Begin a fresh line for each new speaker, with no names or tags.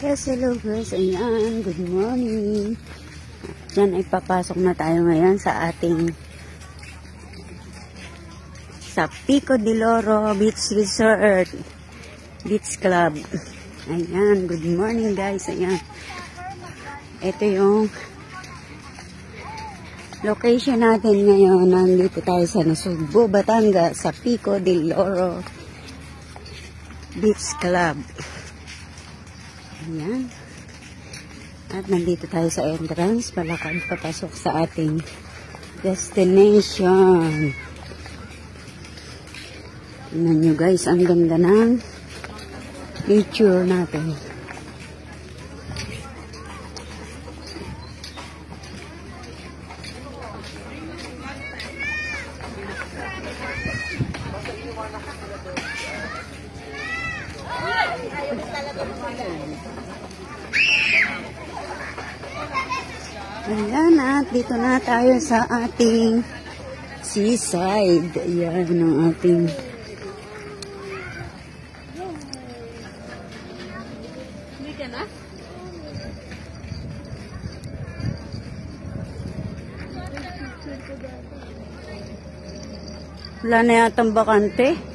Yes, hello guys. Ayan, good morning. Yan ay papasok na tayo ngayon sa ating sa Pico de Loro Beach Resort Beach Club. Ayan, good morning guys. Ayan. Ito yung location natin ngayon. Nandito tayo sa Nasugbu, Batangas sa Pico de Loro Beach Club. Ayan. At nandito tayo sa entrance. Palakad papasok sa ating destination. Tingnan nyo guys, ang ganda ng picture natin. Ayan, at dito na tayo sa ating seaside. Ayan ang ating wala na yatang bakante.